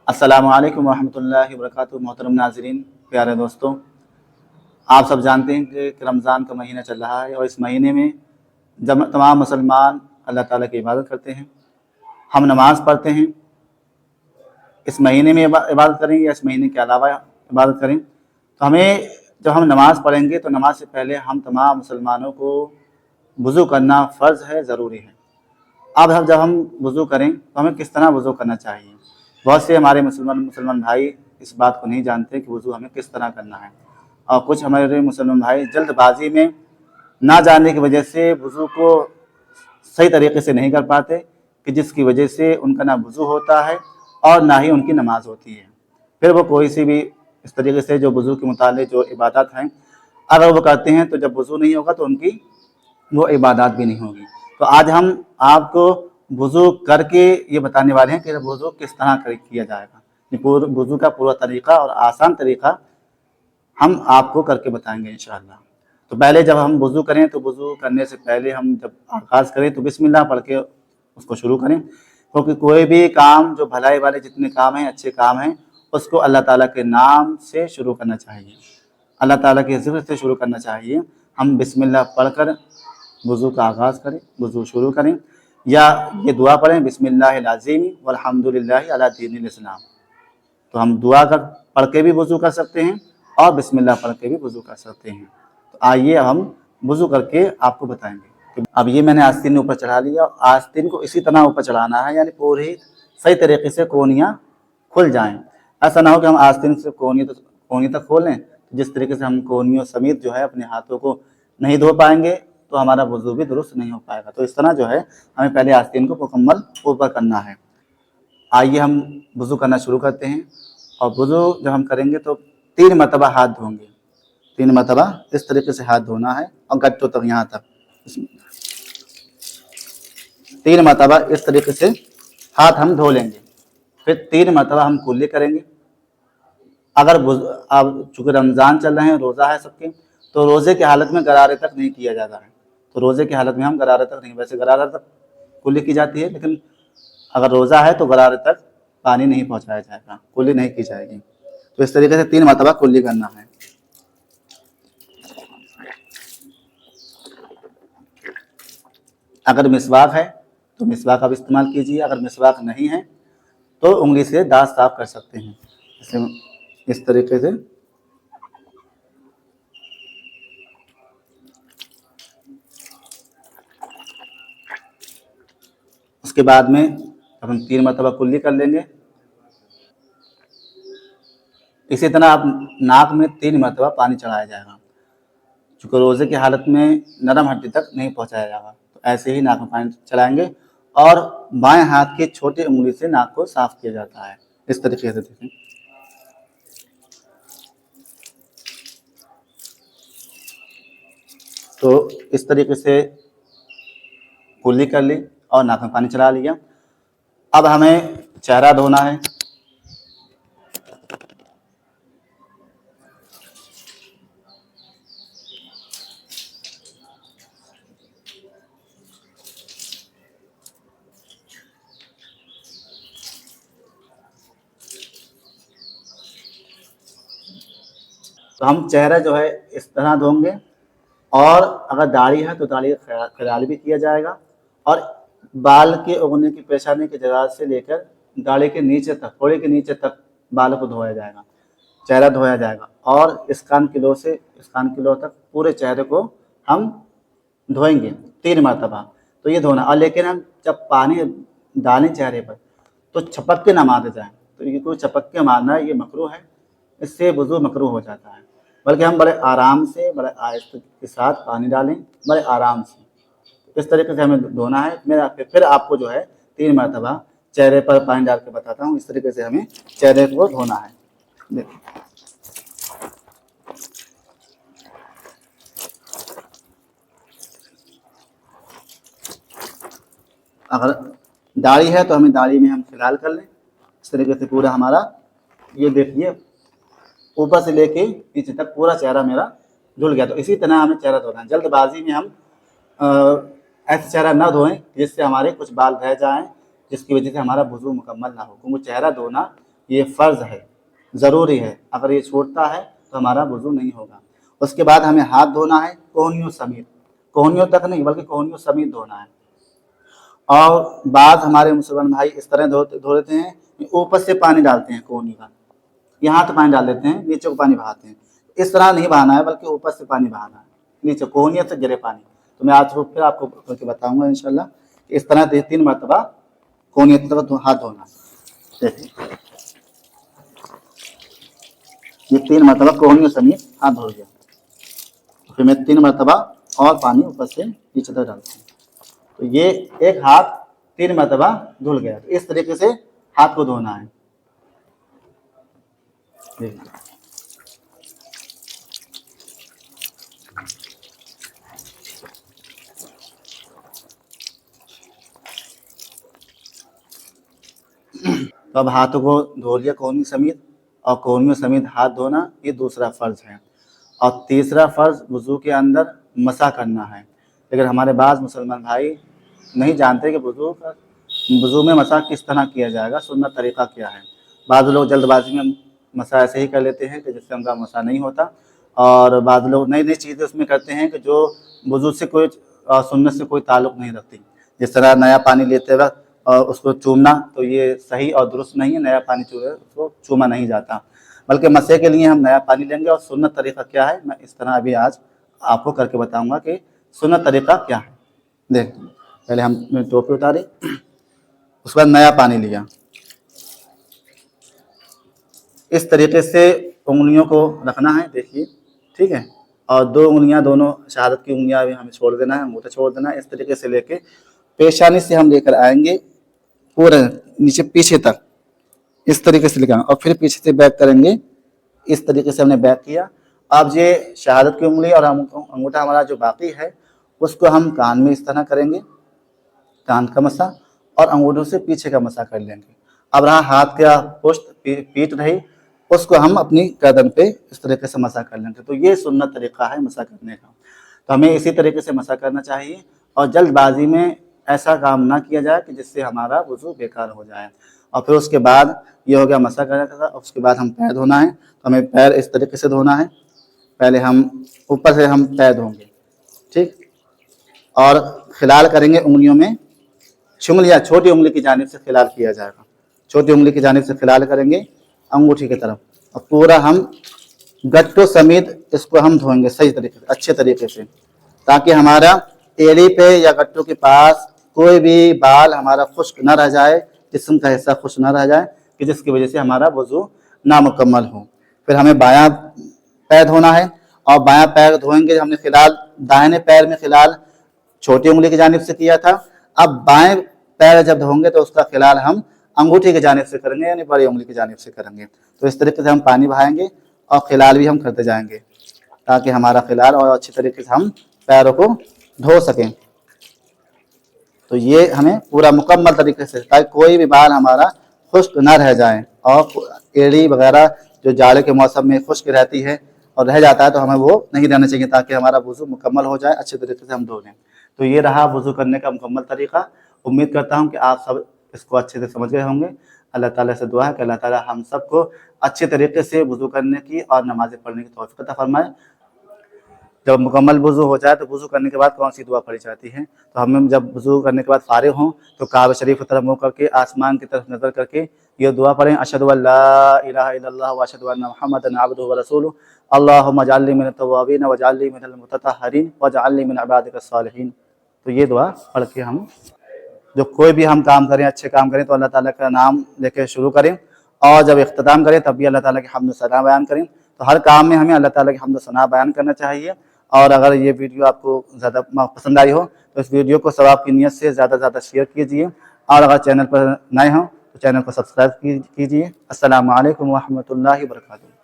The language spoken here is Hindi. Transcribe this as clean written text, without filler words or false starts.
अस्सलामु अलैकुम रहमतुल्लाहि व बरकातुहू। मोहतरम नाज़रीन, प्यारे दोस्तों, आप सब जानते हैं कि रमज़ान का महीना चल रहा है और इस महीने में जब तमाम मुसलमान अल्लाह ताला की इबादत करते हैं, हम नमाज़ पढ़ते हैं। इस महीने में इबादत करें या इस महीने के अलावा इबादत करें, तो हमें जब हम नमाज़ पढ़ेंगे तो नमाज से पहले हम तमाम मुसलमानों को वज़ू करना फ़र्ज़ है, ज़रूरी है। अब जब हम वज़ू करें तो हमें किस तरह वज़ू करना चाहिए। बहुत से हमारे मुसलमान भाई इस बात को नहीं जानते कि वज़ू हमें किस तरह करना है, और कुछ हमारे मुसलमान भाई जल्दबाजी में ना जानने की वजह से वज़ू को सही तरीके से नहीं कर पाते, कि जिसकी वजह से उनका ना वज़ू होता है और ना ही उनकी नमाज़ होती है। फिर वो कोई सी भी इस तरीके से जो वज़ू के मुतालिक जो इबादत हैं, अगर वो करते हैं तो जब वज़ू नहीं होगा तो उनकी वो इबादत भी नहीं होगी। तो आज हम आपको वज़ू करके ये बताने वाले हैं कि वज़ू किस तरह किया जाएगा। ये वज़ू का पूरा तरीक़ा और आसान तरीक़ा हम आपको करके बताएंगे इंशाअल्लाह। तो पहले जब हम वज़ू करें तो वज़ू करने से पहले हम जब आगाज़ करें तो बिस्मिल्लाह पढ़ के उसको शुरू करें, क्योंकि कोई भी काम जो भलाई वाले जितने काम हैं, अच्छे काम हैं, उसको अल्लाह ताला के नाम से शुरू करना चाहिए, अल्लाह ताला के ज़िक्र से शुरू करना चाहिए। हम बिस्मिल्लाह पढ़कर वज़ू का आगाज़ करें, वज़ू शुरू करें, या ये दुआ पढ़ें, बिस्मिल्लाहिल अज़ीम वल्हम्दुलिल्लाहि अला दीनिल इस्लाम। तो हम दुआ पढ़ के भी वज़ू कर सकते हैं और बिस्मिल्लाह पढ़ के भी वज़ू कर सकते हैं। तो आइए अब हम वज़ू करके आपको बताएंगे। अब ये मैंने आस्तीन ऊपर चढ़ा लिया, आस्तीन को इसी तरह ऊपर चढ़ाना है, यानी पूरी सही तरीके से कोहनियाँ खुल जाएँ। ऐसा ना हो कि हम आस्तीन से कोहनी तक खोल लें, तो जिस तरीके से हम कोहनियों समेत जो है अपने हाथों को नहीं धो पाएंगे तो हमारा वज़ू भी दुरुस्त नहीं हो पाएगा। तो इस तरह जो है हमें पहले आस्तीन को मुकम्मल ऊपर करना है। आइए हम वज़ू करना शुरू करते हैं। और वज़ू जब हम करेंगे तो 3 मरतबा हाथ धोएंगे, 3 मरतबा इस तरीके से हाथ धोना है और गट्टों तक, यहाँ तक 3 मरतबा इस तरीके से हाथ हम धो लेंगे। फिर 3 मरतबा हम कुल्ली करेंगे। अगर अब चूँकि रमज़ान चल रहे हैं, रोज़ा है सबके, तो रोज़े की हालत में गरारे तक नहीं किया जाता है। तो रोज़े की हालत में हम गरारे तक नहीं, वैसे गरारे तक कुल्ली की जाती है, लेकिन अगर रोज़ा है तो गरारे तक पानी नहीं पहुँचाया जाएगा, कुल्ली नहीं की जाएगी। तो इस तरीके से 3 मरतबा कुल्ली करना है। अगर मिसवाक है तो मिसवाक आप इस्तेमाल कीजिए, अगर मिसवाक नहीं है तो उंगली से दांत साफ कर सकते हैं, इस तरीके से। उसके बाद में अब हम 3 मरतबा कुल्ली कर लेंगे। इसी तरह आप नाक में 3 मरतबा पानी चढ़ाया जाएगा, चूँकि रोज़े की हालत में नरम हड्डी तक नहीं पहुँचाया जाएगा। तो ऐसे ही नाक में पानी चढ़ाएंगे और बाएं हाथ की छोटी उंगली से नाक को साफ किया जाता है, इस तरीके से। देखें, तो इस तरीके से कुल्ली कर ली और नाक में पानी चला लिया। अब हमें चेहरा धोना है। तो हम चेहरा जो है इस तरह धोंगे, और अगर दाढ़ी है तो दाढ़ी का ख्याल भी किया जाएगा, और बाल के उगने की पेशानी की जगह से लेकर दाढ़ी के नीचे तक, थोड़े के नीचे तक बालों को धोया जाएगा, चेहरा धोया जाएगा। और इस कान की लो से इस कान की लो तक पूरे चेहरे को हम धोएंगे 3 मरतबा। तो ये धोना, और लेकिन हम जब पानी डालें चेहरे पर तो छपक के ना मारे जाए, तो ये कोई छपक के मारना है, ये मकरूह है, इससे वज़ू मकरूह हो जाता है। बल्कि हम बड़े आराम से, बड़े आहिस्ते के साथ पानी डालें, बड़े आराम से। इस तरीके से हमें धोना है। मेरा फिर आपको जो है 3 मरतबा चेहरे पर पानी डाल के बताता हूँ, इस तरीके से हमें चेहरे को धोना है। देखिए, अगर दाढ़ी है तो हमें दाढ़ी में हम फिलहाल कर लें, इस तरीके से पूरा हमारा, ये देखिए, ऊपर से लेके नीचे तक पूरा चेहरा मेरा धुल गया। तो इसी तरह हमें चेहरा धोना है। जल्दबाजी में हम ऐसे चेहरा ना धोएं जिससे हमारे कुछ बाल रह जाएं, जिसकी वजह से हमारा वज़ू मुकम्मल ना हो, क्योंकि चेहरा धोना ये फ़र्ज़ है, ज़रूरी है। अगर ये छूटता है तो हमारा वज़ू नहीं होगा। उसके बाद हमें हाथ धोना है कोहनियों समेत, कोहनियों तक नहीं बल्कि कोहनियों समेत धोना है। और बाद हमारे मुसलमान भाई इस तरह धो लेते हैं, ऊपर से पानी डालते हैं कोहनी का, यहाँ तो पानी डाल देते हैं, नीचे को पानी बहाते हैं। इस तरह नहीं बहाना है बल्कि ऊपर से पानी बहाना है, नीचे कोहनिया से गिरे पानी। तो मैं आज फिर आपको करके बताऊंगा इंशाल्लाह। इस तरह 3 मरतबा कोहनिया तक हाथ धोना। देखिए ये 3 मरतबा कोहनियों समेत हाथ धो गया। फिर मैं 3 मरतबा और पानी ऊपर से नीचे तक डालता हूँ। तो ये एक हाथ 3 मरतबा धुल गया। तो इस तरीके से हाथ को धोना है। तो अब हाथों को धो लिया कोहनी समेत, और कोहनियों समेत हाथ धोना ये दूसरा फ़र्ज़ है। और तीसरा फ़र्ज़ वज़ू के अंदर मसा करना है। लेकिन हमारे बाज़ मुसलमान भाई नहीं जानते कि वज़ू में मसा किस तरह किया जाएगा, सुन्नत तरीक़ा क्या है। बाज़ लोग जल्दबाजी में मसा ऐसे ही कर लेते हैं कि जिससे उनका मसा नहीं होता, और बाज़ लोग नई नई चीज़ें उसमें करते हैं कि जो वज़ू से कोई सुन्नत से कोई ताल्लुक़ नहीं रखती। जिस तरह नया पानी लेते वक्त और उसको चूमना, तो ये सही और दुरुस्त नहीं है। नया पानी उसको चूमा नहीं जाता, बल्कि मसे के लिए हम नया पानी लेंगे। और सुन्नत तरीक़ा क्या है, मैं इस तरह अभी आज आपको करके बताऊंगा कि सुन्नत तरीक़ा क्या है। देख, पहले हम टोपी उतारी, उसके बाद नया पानी लिया। इस तरीके से उंगलियों को रखना है, देखिए, ठीक है। और 2 उंगलियां, दोनों शहादत की उंगलियां भी हमें छोड़ देना है, अंगूठा छोड़ देना है। इस तरीके से लेके पेशानी से हम लेकर आएंगे पूरे नीचे पीछे तक, इस तरीके से लेकर, और फिर पीछे से बैक करेंगे। इस तरीके से हमने बैक किया। अब ये शहादत की उंगली और अंगूठा हमारा जो बाकी है उसको हम कान में इस तरह करेंगे, कान का मसा, और अंगूठों से पीछे का मसा कर लेंगे। अब रहा हाथ का पुष्ट पीठ रही, उसको हम अपनी गर्दन पे इस तरीके से मसा कर लेंगे। तो ये सुन्नत तरीका है मसा करने का। तो हमें इसी तरीके से मसा करना चाहिए, और जल्दबाजी में ऐसा काम ना किया जाए कि जिससे हमारा वज़ू बेकार हो जाए। और फिर उसके बाद ये हो गया मसा करने का। उसके बाद हम पैर धोना है। तो हमें पैर इस तरीके से धोना है। पहले हम ऊपर से हम पैर धोंगे, ठीक, और खिलाल करेंगे उंगलियों में। शुमल या छोटी उंगली की जानिब से खिलाल किया जाएगा। छोटी उंगली की जानिब से खिलाल करेंगे अंगूठी की तरफ, और पूरा हम गट्टों समेत इसको हम धोएंगे सही तरीके से, अच्छे तरीके से, ताकि हमारा एड़ी पे या गट्टों के पास कोई भी बाल हमारा खुश्क न रह जाए, जिस्म का हिस्सा खुश्क न रह जाए, कि जिसकी वजह से हमारा वज़ू नामुकम्मल हो। फिर हमें बायां पैर धोना है, और बायां पैर धोएंगे हमने खिलाल दाहिने पैर में खिलाल छोटी उंगली की जानिब से किया था। अब बाएं पैर जब धोएंगे तो उसका खिलाल हम अंगूठी की जानिब से करेंगे, यानी बड़ी उंगली की जानिब से करेंगे। तो इस तरीके से हम पानी बहाएंगे और खिलाल भी हम करते जाएंगे, ताकि हमारा खिलाल और अच्छी तरीके से हम पैरों को धो सकें। तो ये हमें पूरा मुकम्मल तरीके से, ताकि कोई भी बाल हमारा खुश्क ना रह जाए। और एड़ी वगैरह जो जाड़े के मौसम में खुश्क रहती है और रह जाता है, तो हमें वो नहीं रहना चाहिए, ताकि हमारा वज़ू मुकम्मल हो जाए, अच्छे तरीके से हम धो लें। तो ये रहा वज़ू करने का मुकम्मल तरीका। उम्मीद करता हूँ कि आप सब इसको अच्छे से समझ गए होंगे। अल्लाह ताला से दुआ है कि अल्लाह ताला हम सबको अच्छे तरीके से वज़ू करने की और नमाज़ें पढ़ने की तौफ़ीक़ अता फरमाए। जब मुकम्मल वज़ू हो जाए तो वज़ू करने के बाद कौन सी दुआ पढ़ी जाती है? तो हमें जब वज़ू करने के बाद फ़ारिग़ हों तो काबा शरीफ की तरफ मुँह करके आसमान की तरफ नज़र करके ये दुआ पढ़ें, अशहदु अल्ला इलाहा इल्लल्लाह व अशहदु अन्ना मुहम्मदन अब्दुहु व रसूलुहु, अल्लाहुम्मा जअलनी मिनत तव्वाबीन व जअलनी मिनल मुततहहिरीन व जअलनी मिन इबादिकस सालिहीन। तो ये दुआ पढ़ के हम जो कोई भी हम काम करें, अच्छे काम करें, तो अल्लाह ताला का नाम लेकर शुरू करें, और जब इख्तिताम करें तब भी अल्लाह ताला की हम्द सना बयान करें। तो हर काम में हमें अल्लाह ताला की हम्द सना बयान करना चाहिए। और अगर ये वीडियो आपको ज़्यादा पसंद आई हो तो इस वीडियो को सवाब की नीयत से ज़्यादा से ज़्यादा शेयर कीजिए, और अगर चैनल पर नए हों तो चैनल को सब्सक्राइब कीजिए। अस्सलामु अलैकुम व रहमतुल्लाहि व बरकातुहू।